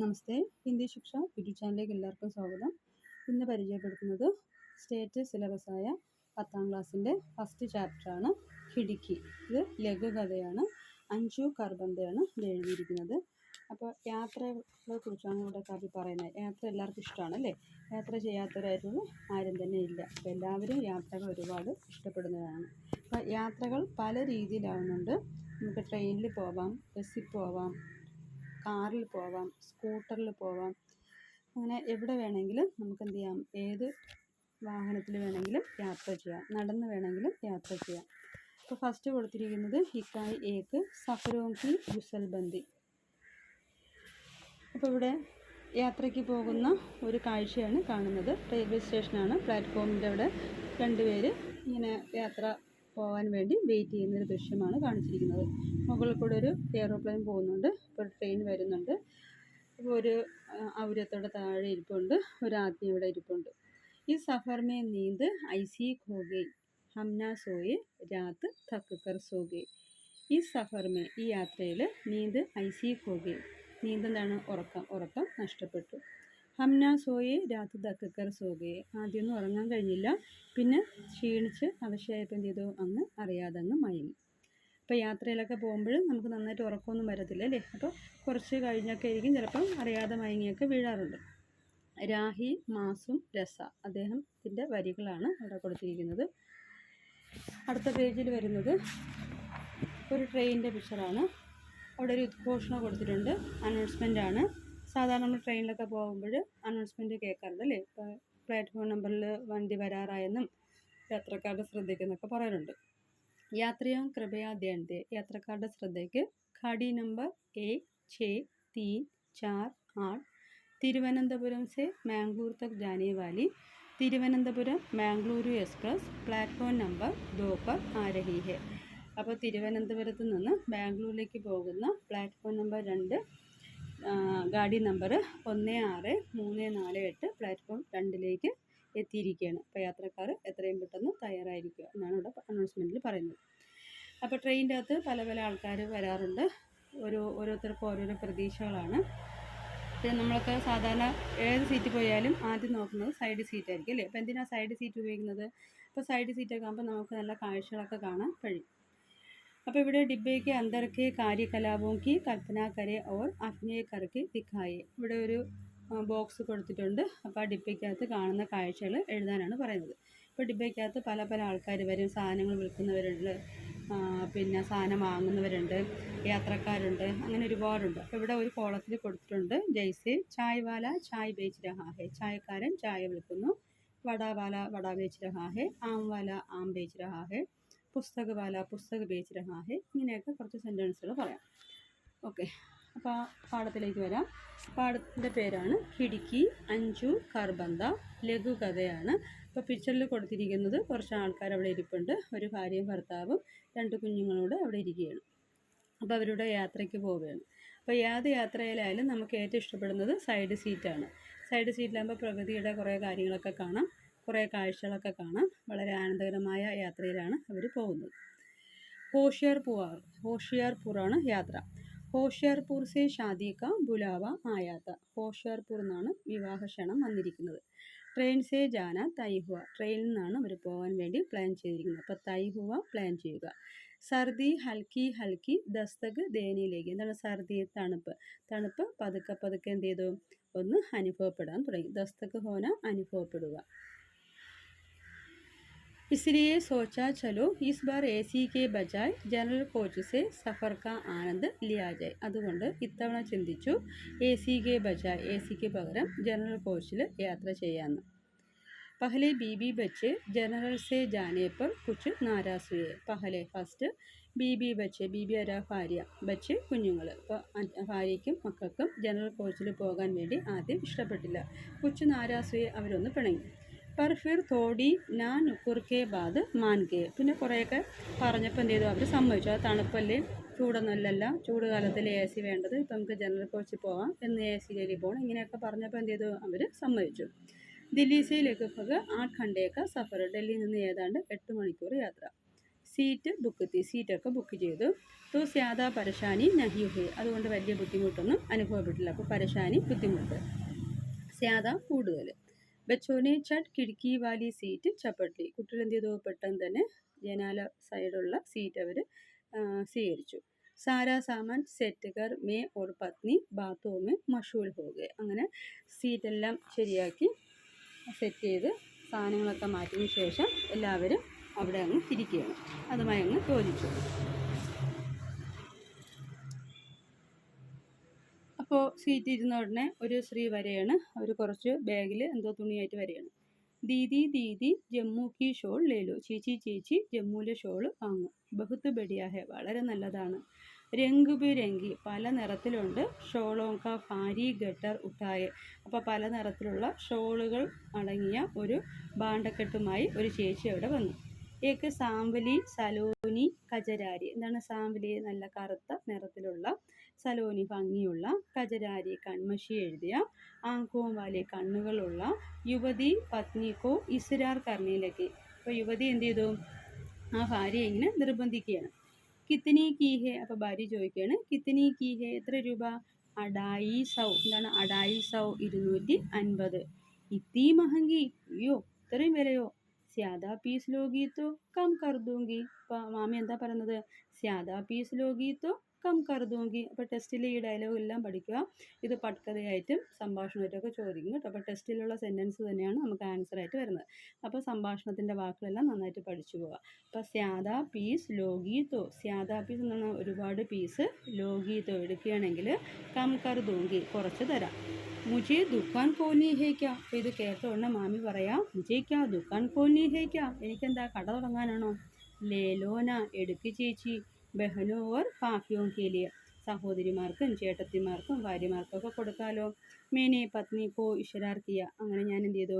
നമസ്തേ. ഹിന്ദി ശിക്ഷ യൂട്യൂബ് ചാനലിലേക്ക് എല്ലാവർക്കും സ്വാഗതം. ഇന്ന് പരിചയപ്പെടുത്തുന്നത് സ്റ്റേറ്റ് സിലബസായ 10ാം ക്ലാസ്സിൻ്റെ ഫസ്റ്റ് ചാപ്റ്ററാണ് ഖിടിക്കി. ഇത് ലഘുകഥയാണ്. അഞ്ജു കർബന്തയാണ് ഇത് എഴുതിയിരിക്കുന്നത്. അപ്പോൾ യാത്രകളെ കുറിച്ചാണ് ഇവിടെ കവി പറയുന്നത്. യാത്ര എല്ലാവർക്കും ഇഷ്ടമാണ് അല്ലേ? യാത്ര ചെയ്യാത്തവരായിട്ടുള്ള ആരും തന്നെ ഇല്ല. അപ്പോൾ എല്ലാവരും യാത്രകൾ ഒരുപാട് ഇഷ്ടപ്പെടുന്നതാണ്. അപ്പോൾ യാത്രകൾ പല രീതിയിലാവുന്നുണ്ട്. നമുക്ക് ട്രെയിനിൽ പോവാം, ബസ്സിൽ പോവാം, കാറിൽ പോവാം, സ്കൂട്ടറിൽ പോവാം. അങ്ങനെ എവിടെ വേണമെങ്കിലും നമുക്ക് എന്ത് ചെയ്യാം, ഏത് വാഹനത്തിൽ വേണമെങ്കിലും യാത്ര ചെയ്യാം, നടന്ന് വേണമെങ്കിലും യാത്ര ചെയ്യാം. അപ്പോൾ ഫസ്റ്റ് കൊടുത്തിരിക്കുന്നത് ഹിക്കായ് ഏക്ക് സഫരോം കി ഗുസൽബന്ദി. അപ്പോൾ ഇവിടെ യാത്രയ്ക്ക് പോകുന്ന ഒരു കാഴ്ചയാണ് കാണുന്നത്. റെയിൽവേ സ്റ്റേഷനാണ്. പ്ലാറ്റ്ഫോമിൻ്റെ അവിടെ രണ്ടുപേര് ഇങ്ങനെ യാത്ര പോകാൻ വേണ്ടി വെയിറ്റ് ചെയ്യുന്നൊരു ദൃശ്യമാണ് കാണിച്ചിരിക്കുന്നത്. മുകളിൽ കൂടെ ഒരു എയറോപ്ലെയിൻ പോകുന്നുണ്ട്. ഇപ്പോൾ ഒരു ട്രെയിൻ വരുന്നുണ്ട്. അപ്പോൾ ഒരു ഔരത്തോടെ താഴെ ഇരിപ്പുണ്ട്, ഒരു ആദ്മി ഇവിടെ ഇരിപ്പുണ്ട്. ഈ സഫർ മേ നീന്ത് ഐസി ഖോ ഗയി ഹംന സോയെ രാത് തക്ക് കർ സോ ഗയി. ഈ സഫർ മേ, ഈ യാത്രയിൽ, നീന്ത് ഐസി ഖോ ഗയി, നീന്തെന്താണ്, ഉറക്കം നഷ്ടപ്പെട്ടു. ഹംന സോയെ രാത് തക്ക് കർ സോ ഗയെ, ആദ്യമൊന്നും ഉറങ്ങാൻ കഴിഞ്ഞില്ല, പിന്നെ ക്ഷീണിച്ച് അവശയായപ്പോൾ എന്ത് ചെയ്തു, അങ്ങ് അറിയാതെ അങ്ങ് മയങ്ങി. ഇപ്പോൾ യാത്രയിലൊക്കെ പോകുമ്പോൾ നമുക്ക് നന്നായിട്ട് ഉറക്കമൊന്നും വരത്തില്ല അല്ലേ? അപ്പോൾ കുറച്ച് കഴിഞ്ഞൊക്കെ ആയിരിക്കും ചിലപ്പം അറിയാതെ മയങ്ങിയൊക്കെ വീഴാറുണ്ട്. രാഹി മാസും രസ, അദ്ദേഹത്തിൻ്റെ വരികളാണ് അവിടെ കൊടുത്തിരിക്കുന്നത്. അടുത്ത പേജിൽ വരുന്നത് ഒരു ട്രെയിനിൻ്റെ പിക്ചറാണ്. അവിടെ ഒരു ഉദ്ഘോഷണം കൊടുത്തിട്ടുണ്ട്, അനൗൺസ്മെൻ്റ് ആണ്. സാധാരണ നമ്മൾ ട്രെയിനിലൊക്കെ പോകുമ്പോൾ അനൗൺസ്മെൻറ്റ് കേൾക്കാറുണ്ട് അല്ലേ? ഇപ്പോൾ പ്ലാറ്റ്ഫോം നമ്പറിൽ വണ്ടി വരാറായെന്നും യാത്രക്കാരുടെ ശ്രദ്ധയ്ക്കെന്നൊക്കെ പറയാറുണ്ട്. യാത്രിയാ കൃപയാ ധ്യാൻ ദേ, യാത്രക്കാരുടെ ശ്രദ്ധയ്ക്ക് ഖാഡി നമ്പർ 1 6 3 4 8 തിരുവനന്തപുരം से मैंगलोर तक जाने वाली Thiruvananthapuram Mangaluru express platform number 2 पर आ रही है. അപ്പോൾ തിരുവനന്തപുരത്ത് നിന്ന് ബാംഗ്ലൂരിലേക്ക് പോകുന്ന പ്ലാറ്റ്ഫോം നമ്പർ 2 ഗാഡി നമ്പർ 16348 പ്ലാറ്റ്ഫോം 2ലേക്ക് എത്തിയിരിക്കുകയാണ്. അപ്പോൾ യാത്രക്കാർ എത്രയും പെട്ടെന്ന് തയ്യാറായിരിക്കുക എന്നാണ് ഇവിടെ അനൗൺസ്മെൻറ്റിൽ പറയുന്നത്. അപ്പോൾ ട്രെയിനിൻ്റെ അകത്ത് പല പല ആൾക്കാർ വരാറുണ്ട്. ഓരോരുത്തർക്കും ഓരോരോ പ്രതീക്ഷകളാണ്. പിന്നെ നമ്മളൊക്കെ സാധാരണ ഏത് സീറ്റിൽ പോയാലും ആദ്യം നോക്കുന്നത് സൈഡ് സീറ്റായിരിക്കും അല്ലേ? അപ്പോൾ എന്തിനാണ് സൈഡ് സീറ്റ് ഉപയോഗിക്കുന്നത്? അപ്പോൾ സൈഡ് സീറ്റൊക്കെ ആകുമ്പോൾ നമുക്ക് നല്ല കാഴ്ചകളൊക്കെ കാണാൻ കഴിയും. അപ്പോൾ ഇവിടെ ഡിബ്ബയ്ക്ക് അന്തർക്കെ കാര്യകലാപോം കി കൽപ്പന കരെ ഓർ അഭിനയ കർക്ക് ദിഖായെ, ഇവിടെ ഒരു ബോക്സ് കൊടുത്തിട്ടുണ്ട്. അപ്പോൾ ആ ഡിബ്ബയ്ക്കകത്ത് കാണുന്ന കാഴ്ചകൾ എഴുതാനാണ് പറയുന്നത്. ഇപ്പോൾ ഡിബ്ബയ്ക്കകത്ത് പല പല ആൾക്കാർ വരും. സാധനങ്ങൾ വിൽക്കുന്നവരുണ്ട്, പിന്നെ സാധനം വാങ്ങുന്നവരുണ്ട്, യാത്രക്കാരുണ്ട്, അങ്ങനെ ഒരുപാടുണ്ട്. അപ്പോൾ ഇവിടെ ഒരു കോളത്തിൽ കൊടുത്തിട്ടുണ്ട് ജയ്സെ ചായ് വാല ചായ് ബേച്ച് രഹാ ഹെ, ചായക്കാരൻ ചായ വിൽക്കുന്നു. വടാവാല വട ബേച്ച് രഹാ ഹെ, ആം വാല ആം ബേച്ച് രഹാ ഹെ, പുസ്തക വാല പുസ്തക ബേച്ച് രഹാ ഹെ. ഇങ്ങനെയൊക്കെ കുറച്ച് സെൻറ്റൻസുകൾ പറയാം. ഓക്കെ, അപ്പോൾ ആ പാഠത്തിലേക്ക് വരാം. പാഠത്തിൻ്റെ പേരാണ് ഖിടിക്കി അഞ്ജു കർബന്ത, ലഘുകഥയാണ്. അപ്പോൾ പിക്ചറിൽ കൊടുത്തിരിക്കുന്നത് കുറച്ച് ആൾക്കാർ അവിടെ ഇരിപ്പുണ്ട്. ഒരു ഭാര്യയും ഭർത്താവും 2 കുഞ്ഞുങ്ങളോട് അവിടെ ഇരിക്കുകയാണ്. അപ്പോൾ അവരുടെ യാത്രയ്ക്ക് പോവുകയാണ്. അപ്പോൾ ഏത് യാത്രയിലായാലും നമുക്ക് ഏറ്റവും ഇഷ്ടപ്പെടുന്നത് സൈഡ് സീറ്റാണ്. സൈഡ് സീറ്റിലാകുമ്പോൾ പ്രകൃതിയുടെ കുറേ കാര്യങ്ങളൊക്കെ കാണാം, കുറേ കാഴ്ചകളൊക്കെ കാണാം. വളരെ ആനന്ദകരമായ യാത്രയിലാണ് അവർ പോകുന്നത്. ഹോഷിയാർപൂറാണ് യാത്ര. ഹോഷിയാർപൂർ സെ ഷാദി കാ ബുലാവ ആയാത്ത, ഹോഷിയാർപൂർ നിന്നാണ് വിവാഹ ക്ഷണം വന്നിരിക്കുന്നത്. ട്രെയിൻ സെ ജാന തൈ ഹുവ, ട്രെയിനിൽ നിന്നാണ് അവർ പോകാൻ വേണ്ടി പ്ലാൻ ചെയ്തിരിക്കുന്നത്. അപ്പോൾ തൈ ഹുവ പ്ലാൻ ചെയ്യുക. സർദി ഹൽക്കി ഹൽക്കി ദസ്തക് ദേനിയിലേക്ക്, എന്താണ് സർദി, തണുപ്പ് പതുക്കെ പതുക്കെ എന്ത് ചെയ്തു, ഒന്ന് അനുഭവപ്പെടാൻ തുടങ്ങി. ദസ്തക് ഹോന, അനുഭവപ്പെടുക. इसलिए सोचा चलो इस बार एसी के बजाय जनरल कोच से सफ़र का आनंद लिया जाए. അതുകൊണ്ട് ഇത്തവണ ചിന്തിച്ചു AC के बजाय, ACക്ക് പകരം जनरल കോച്ചിൽ യാത്ര ചെയ്യാമെന്ന്. पहले बीबी बच्चे जनरल से जाने पर कुछ नाराज़ हुए. पहले ഫസ്റ്റ് ബീബി ബच्चे, ബീബി ആരാ, ഭാര്യ, ബच्चे കുഞ്ഞുങ്ങൾ. അപ്പോൾ ഭാര്യയ്ക്കും മക്കൾക്കും ജനറൽ കോച്ചിൽ പോകാൻ വേണ്ടി ആദ്യം ഇഷ്ടപ്പെട്ടില്ല. കുച്ച് നാരാസ് ഹുയെ, അവരൊന്ന് പിണങ്ങി. पर फिर थोड़ी ना नुकुर के बाद मान गए, പിന്നെ കുറേയൊക്കെ പറഞ്ഞപ്പോൾ എന്ത് ചെയ്തു, അവർ സമ്മതിച്ചു. അത് തണുപ്പല്ലേ, ചൂടൊന്നുമല്ലല്ല, ചൂട് കാലത്തിൽ AC വേണ്ടത്, ഇപ്പം നമുക്ക് ജനറൽ കോച്ചിൽ പോകാം, എന്ന് AC പോകണം, ഇങ്ങനെയൊക്കെ പറഞ്ഞപ്പോൾ എന്ത് ചെയ്തു, അവർ സമ്മതിച്ചു. ദില്ലി സെ ലഗഭഗ് 8 ഘണ്ടേ കാ സഫർ, ഡൽഹിയിൽ നിന്ന് ഏതാണ്ട് 8 മണിക്കൂർ യാത്ര. സീറ്റ് ബുക്ക് സീറ്റൊക്കെ ബുക്ക് ചെയ്തു. തോ സ്യാദ പരശാനി നഹി ഹുയി, അതുകൊണ്ട് വലിയ ബുദ്ധിമുട്ടൊന്നും അനുഭവപ്പെട്ടില്ല. അപ്പോൾ പരശാനി ബുദ്ധിമുട്ട്, സ്യാദ കൂടുതൽ. ബച്ചോനെ ചട്ട് കിടക്കി വാലി സീറ്റ് ചപ്പട്ടി, കുട്ടികൾ എന്ത് ചെയ്തു, പെട്ടെന്ന് തന്നെ ജനാല സൈഡുള്ള സീറ്റ് അവർ സ്വീകരിച്ചു. സാരാ സാമാൻ സെറ്റ് കർ മേ ഓർ പത്നി ബാത്തോ മേ മഷൂൽ ഹോ ഗए, അങ്ങനെ സീറ്റെല്ലാം ശരിയാക്കി സെറ്റ് ചെയ്ത് സാധനങ്ങളൊക്കെ മാറ്റിയതിന് ശേഷം എല്ലാവരും അവിടെ അങ്ങ് ഇരിക്കുകയാണ്. അതുമായി അങ്ങ് യോജിച്ചു. അപ്പോൾ സീറ്റ് ഇരുന്ന ഉടനെ ഒരു സ്ത്രീ വരെയാണ്, അവർ കുറച്ച് ബാഗിൽ എന്തോ തുണിയായിട്ട് വരെയാണ്. ദീദി ദീദി ജമ്മു കി ഷോൾ ലേലോ, ചേച്ചി ചേച്ചി ജമ്മുവിലെ ഷോള് വാങ്ങും. ബഹുത്ത് ബഡിയ ഹെ, വളരെ നല്ലതാണ്. രംഗ് ബിരംഗി, പല നിറത്തിലുണ്ട്. ഷോളോങ്ക ഭാരി ഗട്ടർ ഉട്ടായെ, അപ്പോൾ പല നിറത്തിലുള്ള ഷോളുകൾ അടങ്ങിയ ഒരു ഭാണ്ഡക്കെട്ടുമായി ഒരു ചേച്ചി അവിടെ വന്നു. ഏക്ക് സാമ്പലി സലോനി കജരാരി, എന്താണ് സാമ്പലി, നല്ല കറുത്ത നിറത്തിലുള്ള, സലോനി ഭംഗിയുള്ള, കജരാരി കൺമഷി എഴുതിയ, ആങ്കോം വാലി കണ്ണുകളുള്ള, യുവതി പത്നിക്കോ ഇസ്രാർ കർണയിലേക്ക്, അപ്പോൾ യുവതി എന്ത് ചെയ്തു, ആ ഭാര്യ ഇങ്ങനെ നിർബന്ധിക്കുകയാണ്. കിത്തനി കീ ഹെ, അപ്പോൾ ഭാര്യ ചോദിക്കുകയാണ് കിത്തനി കീ ഹെ, എത്ര രൂപ? അടായി സൗ, എന്താണ് അടായി സൗ, 250. ഇത്തി മഹങ്കി, അയ്യോ ഇത്രയും വിലയോ? സ്യാദാ പീസ് ലോഗി തോ കം കർ ദൂങ്കി, അപ്പോൾ മാമി എന്താ പറയുന്നത്, സ്യാദാ പീസ് ലോഗി തോ കം കർ ദൂങ്കി. അപ്പോൾ ടെസ്റ്റിൽ ഈ ഡയലോഗ് എല്ലാം പഠിക്കുക, ഇത് പട്കഥയായിട്ടും സംഭാഷണമായിട്ടൊക്കെ ചോദിക്കും കേട്ടോ. അപ്പോൾ ടെസ്റ്റിലുള്ള സെൻറ്റൻസ് തന്നെയാണ് നമുക്ക് ആൻസറായിട്ട് വരുന്നത്. അപ്പോൾ സംഭാഷണത്തിൻ്റെ വാക്കുകളെല്ലാം നന്നായിട്ട് പഠിച്ചു പോവുക. അപ്പോൾ സ്യാദാ പീസ് ലോഗി തോ, സ്യാദാ പീസ് എന്ന് പറഞ്ഞാൽ ഒരുപാട് പീസ്, ലോഗി തോ എടുക്കുകയാണെങ്കിൽ കം കർ ദൂങ്കി, കുറച്ച് തരാം. മുझे ദുക്കാൻ खोलनी है क्या, അപ്പോൾ ഇത് കേട്ട ഉടനെ മാമി പറയാം മുझे क्या ദുക്കാൻ खोलनी है क्या, എനിക്കെന്താ കട തുടങ്ങാനാണോ? ലേലോന, എടുക്ക് ചേച്ചി. ബഹനോ ഓർ ഭാഫിയോ കെ ലിയെ, സഹോദരിമാർക്കും ചേട്ടത്തിമാർക്കും ഭാര്യമാർക്കൊക്കെ കൊടുക്കാലോ. മേനെ പത്നി കോ ഇഷരാർ കിയ, അങ്ങനെ ഞാൻ എന്ത് ചെയ്തു,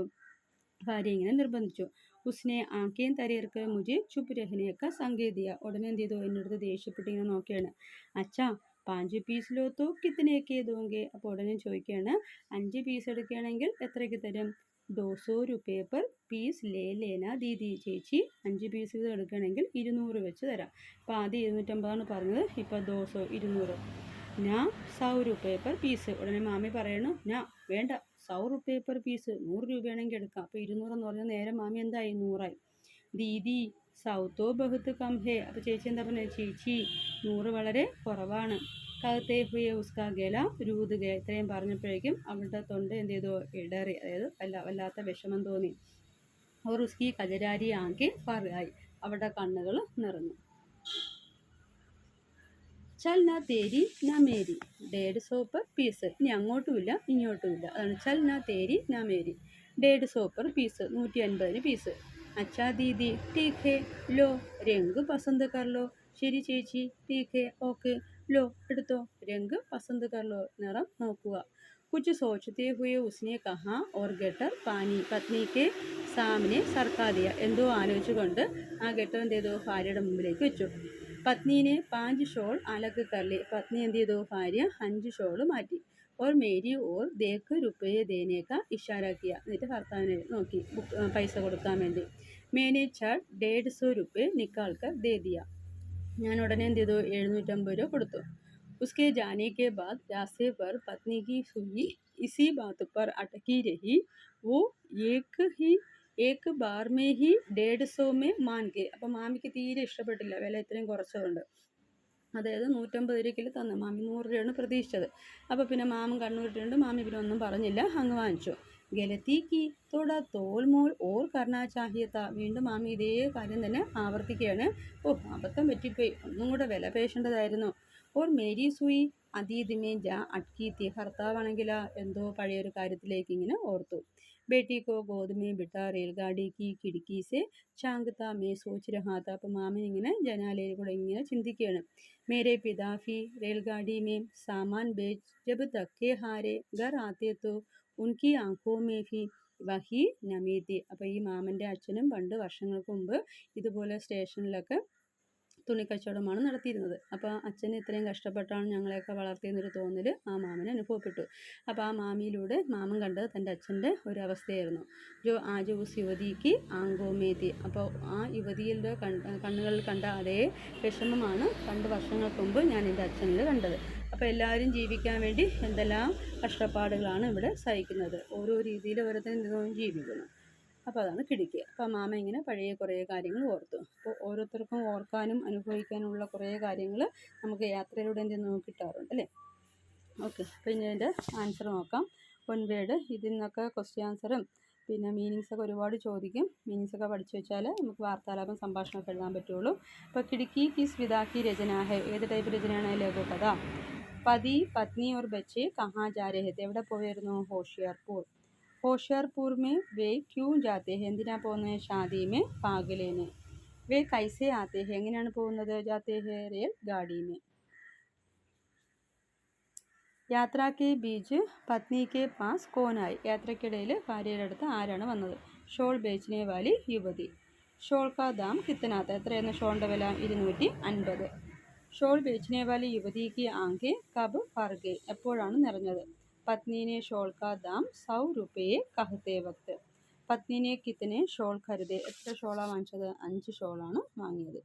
ഭാര്യ ഇങ്ങനെ നിർബന്ധിച്ചു. ഉസ്നെ ആക്കേം തരീർക്ക് മുझे ചുപ്പ് രഹനേക്ക സംഗേതിയ, ഉടനെ എന്ത് ചെയ്തു, എന്നോട് ദേഷ്യപ്പെട്ട് ഇങ്ങനെ നോക്കിയാണ്. അച്ഛാ 5 പീസ് ലോ തോ കിത്തനേക്ക് ദോങ്കെ, അപ്പോൾ ഉടനെ ചോദിക്കുകയാണ് 5 പീസ് എടുക്കുകയാണെങ്കിൽ എത്രയ്ക്ക് തരും? 200 രൂപയെ പെർ പീസ് ലേ ലേന ദീദി, ചേച്ചി 5 പീസ് ഇത് എടുക്കുകയാണെങ്കിൽ 200 വെച്ച് തരാം. അപ്പോൾ ആദ്യം 250 പറഞ്ഞത്, ഇപ്പോൾ 200 200. ഞാൻ 100 രൂപയെ പെർ പീസ്, ഉടനെ മാമി പറയണു ഞാൻ വേണ്ട 100 രൂപയെ പെർ പീസ്, 100 രൂപയാണെങ്കിൽ എടുക്കാം. അപ്പോൾ 200 എന്ന് പറഞ്ഞാൽ നേരെ മാമി എന്തായി, 100ആയി. ദീദി സൗത്തോ ബഹുത്ത് കം ഹേ, അപ്പോൾ ചേച്ചി എന്താ പറഞ്ഞത്, ചേച്ചി 100 വളരെ കുറവാണ്. കഹത്തെ ഹുയെ ഉസ്കാ ഗല രൂത് ഗയ, ഇത്രയും പറഞ്ഞപ്പോഴേക്കും അവളുടെ തൊണ്ട എന്ത് ചെയ്തു, ഇടറി, അതായത് വല്ലാത്ത വിഷമം തോന്നി. ഓർ ഉസ്കി കജരാരി ആങ്കി ഫറായി, അവളുടെ കണ്ണുകൾ നിറഞ്ഞു. ചൽ നാ തേരി നാ മേരി 150 പെർ പീസ്, ഇനി അങ്ങോട്ടുമില്ല ഇങ്ങോട്ടുമില്ല, അതാണ് ചൽ നാ തേരി നാ മേരി. 150 per piece, 150 piece. അച്ഛാ ദീദി ടീക്ക് ഹേ ലോ, രംഗ് പസന്ത് കർ ലോ, ശരി ചേച്ചി, ടീക്ക് ഹേ ഓക്കെ, ലോ എടുത്തോ, രംഗ് പസന്ത് കർ ലോ, നിറം നോക്കുക. കുച്ച് സോച്ചത്തെ ഹുയെ ഉസ്നെ കഹാ ഓർ ഗട്ടർ പാനി പത്നി കെ സാമനെ സർക്കാ ദിയ, എന്തോ ആലോചിച്ചുകൊണ്ട് ആ ഗട്ടർ എന്ത് ചെയ്തു, ഭാര്യയുടെ മുമ്പിലേക്ക് വെച്ചു. പത്നീനെ 5 ഷോൾ അലക്ക് കർലി, പത്നി എന്ത് ചെയ്തു, ഭാര്യ 5 ഷോൾ മാറ്റി. ഓർ മേരി ഓർ ദേക്ക് രുപ്പയെ ദേനേക്ക ഇഷാരാക്കിയ, എന്നിട്ട് ഭർത്താവിനെ നോക്കി പൈസ കൊടുക്കാൻ വേണ്ടി. മേനെ ചട്ട് 150 രൂപയെ നിക്കാൾക്കർ ദേ ദിയ, ഞാൻ ഉടനെ എന്ത് ചെയ്തു, 750 രൂപ കൊടുത്തു. उसके जाने के बाद रास्ते पर पत्नी की सुई इसी बात पर अटकी रही. वो एक बार में ही 150 में मान गए. അപ്പം മാമിക്ക് തീരെ ഇഷ്ടപ്പെട്ടില്ല വില ഇത്രയും കുറച്ചതുകൊണ്ട്, അതായത് 150 രൂപയ്ക്ക് തന്നു, മാമി 100 രൂപയാണ് പ്രതീക്ഷിച്ചത്. അപ്പോൾ പിന്നെ മാമൻ കണ്ണൂരിട്ടുണ്ട്, മാമി പിന്നെ ഒന്നും പറഞ്ഞില്ല, അങ്ങ് വാങ്ങിച്ചു. ഗലത്തിക്ക് തോട തോൽ മോൾ ഓർ കർണാ ചാഹിയത്ത, വീണ്ടും മാമി ഇതേ കാര്യം തന്നെ ആവർത്തിക്കുകയാണ്. ഓ അബദ്ധം പറ്റിപ്പോയി, ഒന്നും കൂടെ വില പേശേണ്ടതായിരുന്നു. ഓർ മേരി സുയി അതീതിമേ ജാ അട്കീത്തി, ഭർത്താവാണെങ്കിൽ എന്തോ പഴയൊരു കാര്യത്തിലേക്ക് ഇങ്ങനെ ഓർത്തു. ബേട്ടി കോ ഗോദമേ ബിട്ട റെയിൽഗാഡി കി കിടക്കി സെ ചാങ്കത്ത മേ സോച്ച് രഹാത്ത, അപ്പോൾ മാമൻ ഇങ്ങനെ ജനാലയിൽ കൂടെ ഇങ്ങനെ ചിന്തിക്കുകയാണ്. മേരെ പിതാഫി റെയിൽഗാഡി മേ സാമാൻ ബേച്ച് ജബ് തക്കെ ഹാരെ ഘർ ആത്തെ തോ ഉൻകി ആങ്കോ മേ ഭി വഹി നമീതി, അപ്പോൾ ഈ മാമൻ്റെ അച്ഛനും പണ്ട് വർഷങ്ങൾക്ക് മുമ്പ് ഇതുപോലെ സ്റ്റേഷനിലൊക്കെ തുണിക്കച്ചവടമാണ് നടത്തിയിരുന്നത്. അപ്പോൾ അച്ഛൻ ഇത്രയും കഷ്ടപ്പെട്ടാണ് ഞങ്ങളെയൊക്കെ വളർത്തിയെന്നൊരു തോന്നൽ ആ മാമന് അനുഭവപ്പെട്ടു. അപ്പോൾ ആ മാമിയിലൂടെ മാമൻ കണ്ടത് തൻ്റെ അച്ഛൻ്റെ ഒരവസ്ഥയായിരുന്നു. ആജ് ഉസ് യുവതിക്ക് ആങ്കോമേതി. അപ്പോൾ ആ യുവതിയുടെ കണ്ണുകളിൽ കണ്ട അതേ വിഷമമാണ് 2 വർഷങ്ങൾക്ക് മുമ്പ് ഞാൻ എൻ്റെ അച്ഛനിൽ കണ്ടത്. അപ്പോൾ എല്ലാവരും ജീവിക്കാൻ വേണ്ടി എന്തെല്ലാം കഷ്ടപ്പാടുകളാണ് ഇവിടെ സഹിക്കുന്നത്. ഓരോ രീതിയിൽ ഓരോരുത്തരും ജീവിക്കുന്നു. അപ്പോൾ അതാണ് കിടുക്കി. അപ്പോൾ മാമ ഇങ്ങനെ പഴയ കുറേ കാര്യങ്ങൾ ഓർത്തു. അപ്പോൾ ഓരോരുത്തർക്കും ഓർക്കാനും അനുഭവിക്കാനുമുള്ള കുറേ കാര്യങ്ങൾ നമുക്ക് യാത്രയിലൂടെ എന്തെങ്കിലും കിട്ടാറുണ്ട് അല്ലേ. ഓക്കെ, അപ്പോൾ ഇനി അതിൻ്റെ ആൻസർ നോക്കാം. 1 വേർഡ്, ഇതിൽ നിന്നൊക്കെ ക്വസ്റ്റ്യൻ ആൻസറും പിന്നെ മീനിങ്സൊക്കെ ഒരുപാട് ചോദിക്കും. മീനിങ്സൊക്കെ പഠിച്ചു വെച്ചാൽ നമുക്ക് വാർത്താലാപം സംഭാഷണമൊക്കെ എഴുതാൻ പറ്റുള്ളൂ. അപ്പോൾ കിടുക്കി കിസ് വിധാക്കി രചന ഹെ, ഏത് ടൈപ്പ് രചനയാണ്? ലഘുകഥ. പതി പത്നി ഓർ ബച്ചെ കഹാ ജാ രഹെ തെ, എവിടെ പോയിരുന്നു? ഹോഷിയാർപൂർ. होशियारपुर में वे क्यों जाते हैं? എന്തിനാ പോകുന്നത്? ഷാദി में भाग लेने. वे कैसे आते हैं? എങ്ങനെയാണ് പോകുന്നത്? जाते हैं रेल गाड़ी में. യാത്ര के बीच पत्नी के पास कौन आई? യാത്രക്കിടയിൽ ഭാര്യയുടെ അടുത്ത് ആരാണ് വന്നത്? ഷോൾ बेचने वाली युवती. ഷോൾ का दाम कितना था? എത്രയായിരുന്നു ഷോളിൻ്റെ വില? 250. ഷോൾ बेचने वाली युवती की आंखें कब भर गई? എപ്പോഴാണ് നിറഞ്ഞത്? पत्नी ने शॉल का दाम 100 रुपये कहते वक्त. पत्नी ने कितने शॉल खरीदे? എത്ര ഷോളാണ് വാങ്ങിച്ചത്? 5 ഷോളാണ് വാങ്ങിയത്.